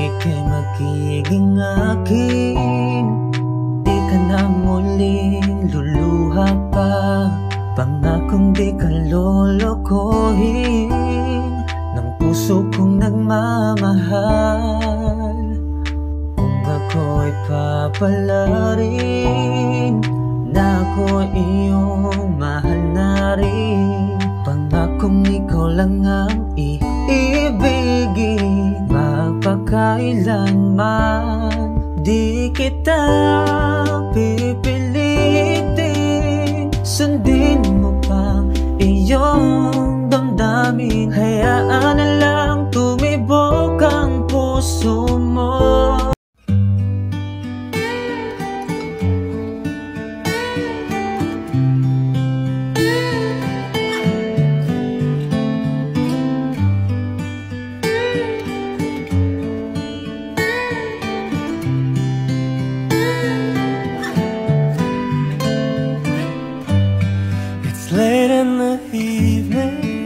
ika'y magiging akin. Di ka na muling luluha pa, pangakong di ka lolokohin ng puso kong nagmamahal. Kung ako'y papalarin na ako iyong mahal na rin, pangakong ikaw lang ang iibigin magpakailanman. Di kita pipilitin, sundin mo pa iyong damdamin. Hayaan na lang tumibok ang puso mo. Late in the evening,